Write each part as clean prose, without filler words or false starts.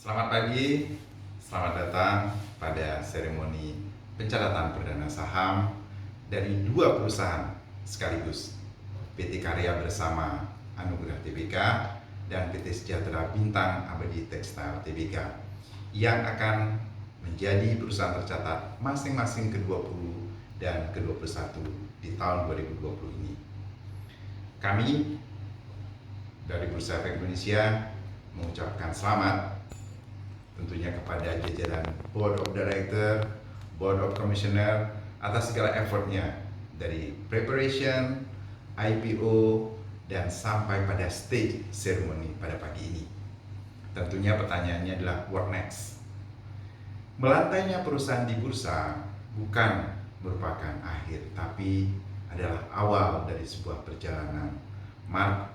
Selamat pagi, selamat datang pada seremoni pencatatan perdana saham dari dua perusahaan sekaligus, PT Karya Bersama Anugrah Tbk dan PT Sejahtera Bintang Abadi Tekstil Tbk yang akan menjadi perusahaan tercatat masing-masing ke-20 dan ke-21 di tahun 2020 ini. Kami dari Bursa Efek Indonesia mengucapkan selamat tentunya kepada jajaran Board of Director, Board of Commissioner atas segala effortnya dari preparation, IPO, dan sampai pada stage ceremony pada pagi ini. Tentunya pertanyaannya adalah what next? Melantainya perusahaan di bursa bukan merupakan akhir, tapi adalah awal dari sebuah perjalanan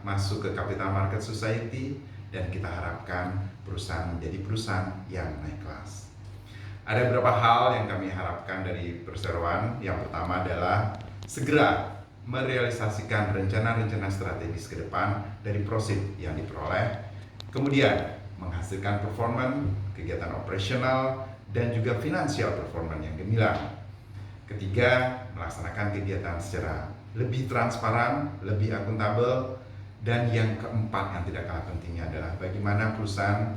masuk ke capital market society, dan kita harapkan perusahaan menjadi perusahaan yang naik kelas. Ada beberapa hal yang kami harapkan dari perseroan. Yang pertama adalah segera merealisasikan rencana-rencana strategis ke depan dari prosit yang diperoleh, kemudian menghasilkan performan, kegiatan operasional, dan juga finansial performan yang gemilang. Ketiga, melaksanakan kegiatan secara lebih transparan, lebih akuntabel. Dan yang keempat yang tidak kalah pentingnya adalah bagaimana perusahaan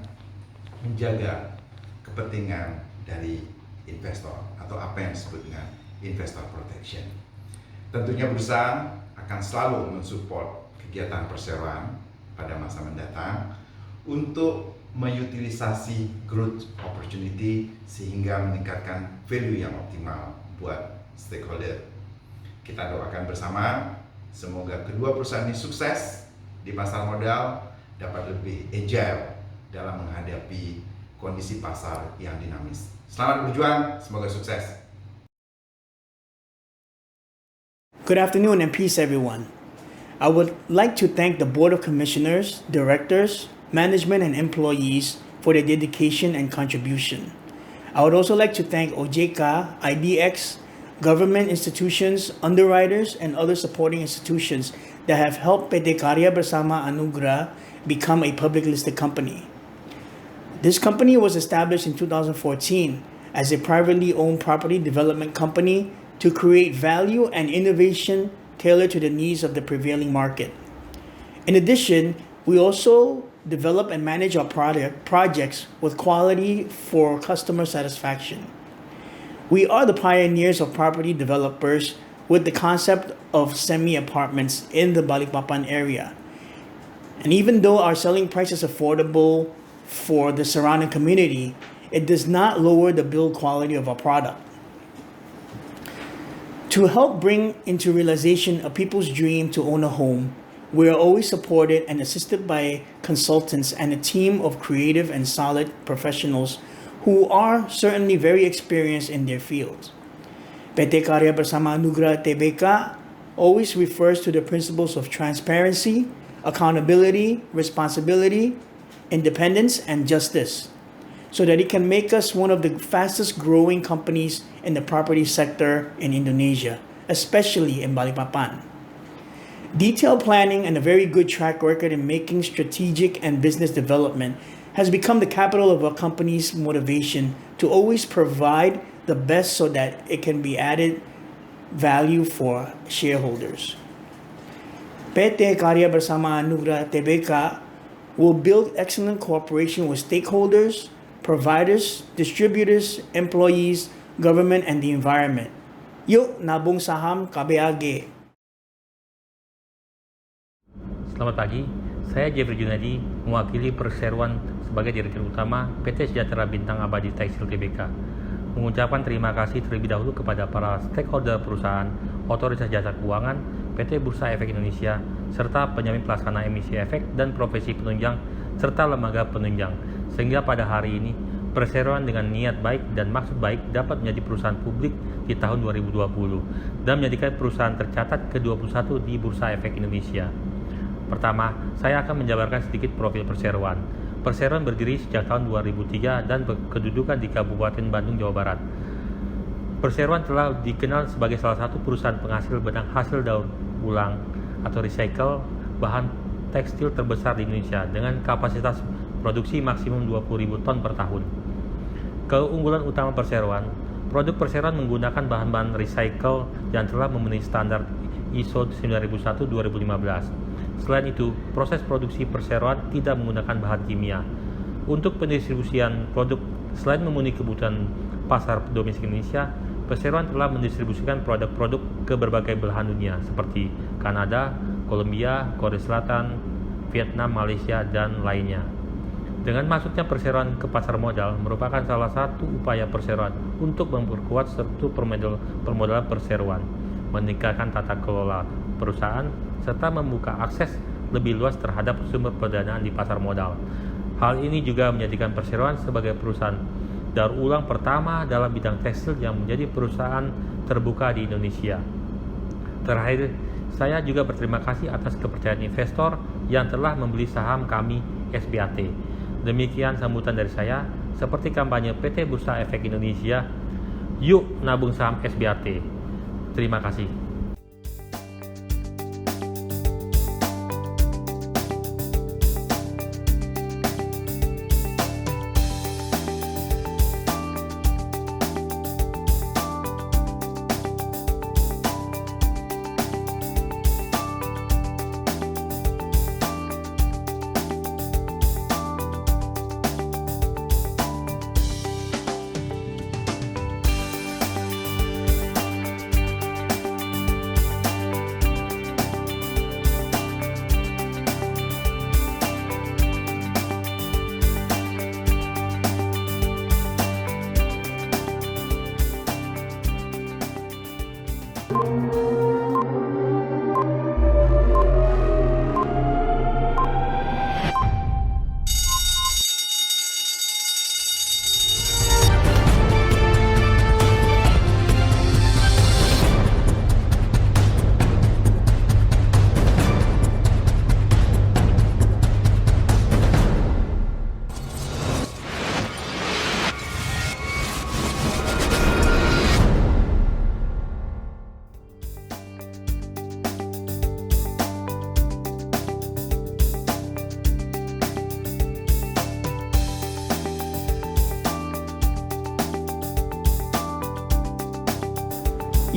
menjaga kepentingan dari investor atau apa yang disebut dengan investor protection. Tentunya bursa akan selalu mensupport kegiatan perseroan pada masa mendatang untuk mengutilisasi growth opportunity sehingga meningkatkan value yang optimal buat stakeholder. Kita doakan bersama semoga kedua perusahaan ini sukses di pasar modal, dapat lebih agile dalam menghadapi kondisi pasar yang dinamis. Selamat berjuang, semoga sukses. Good afternoon and peace, everyone. I would like to thank the Board of Commissioners, Directors, Management, and employees for their dedication and contribution. I would also like to thank OJK, IDX, government institutions, underwriters, and other supporting institutions that have helped PT Karya Bersama Anugrah become a public listed company. This company was established in 2014 as a privately owned property development company to create value and innovation tailored to the needs of the prevailing market. In addition, we also develop and manage our projects with quality for customer satisfaction. We are the pioneers of property developers with the concept of semi-apartments in the Balikpapan area. And even though our selling price is affordable for the surrounding community, it does not lower the build quality of our product. To help bring into realization a people's dream to own a home, we are always supported and assisted by consultants and a team of creative and solid professionals who are certainly very experienced in their fields. PT Karya Bersama Anugrah Tbk always refers to the principles of transparency, accountability, responsibility, independence, and justice, so that it can make us one of the fastest growing companies in the property sector in Indonesia, especially in Balikpapan. Detailed planning and a very good track record in making strategic and business development has become the capital of a company's motivation to always provide the best so that it can be added value for shareholders. PT Karya Bersama Anugrah Tbk will build excellent cooperation with stakeholders, providers, distributors, employees, government, and the environment. Yuk nabung saham KBAG. Selamat pagi, saya Jeffrey Junadi, mewakili perseroan sebagai Direktur Utama PT Sejahtera Bintang Abadi Tekstil Tbk. Mengucapkan terima kasih terlebih dahulu kepada para stakeholder perusahaan, Otoritas Jasa Keuangan, PT Bursa Efek Indonesia, serta penjamin pelaksana emisi efek dan profesi penunjang, serta lembaga penunjang, sehingga pada hari ini perseroan dengan niat baik dan maksud baik dapat menjadi perusahaan publik di tahun 2020 dan menjadikan perusahaan tercatat ke-21 di Bursa Efek Indonesia. Pertama, saya akan menjabarkan sedikit profil perseroan. Perseroan berdiri sejak tahun 2003 dan berkedudukan di Kabupaten Bandung, Jawa Barat. Perseroan telah dikenal sebagai salah satu perusahaan penghasil benang hasil daur ulang atau recycle bahan tekstil terbesar di Indonesia dengan kapasitas produksi maksimum 20.000 ton per tahun. Keunggulan utama perseroan, produk perseroan menggunakan bahan-bahan recycle yang telah memenuhi standar ISO 9001-2015. Selain itu, proses produksi perseroan tidak menggunakan bahan kimia. Untuk pendistribusian produk, selain memenuhi kebutuhan pasar domestik Indonesia, perseroan telah mendistribusikan produk-produk ke berbagai belahan dunia seperti Kanada, Kolombia, Korea Selatan, Vietnam, Malaysia, dan lainnya. Dengan masuknya perseroan ke pasar modal merupakan salah satu upaya perseroan untuk memperkuat struktur permodalan perseroan, meningkatkan tata kelola perusahaan, serta membuka akses lebih luas terhadap sumber pendanaan di pasar modal. Hal ini juga menjadikan perseroan sebagai perusahaan daur ulang pertama dalam bidang tekstil yang menjadi perusahaan terbuka di Indonesia. Terakhir, saya juga berterima kasih atas kepercayaan investor yang telah membeli saham kami SBAT. Demikian sambutan dari saya, seperti kampanye PT Bursa Efek Indonesia, yuk nabung saham SBAT. Terima kasih.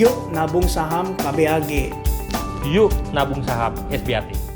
Yuk nabung saham KBAG. Yuk nabung saham SBAT.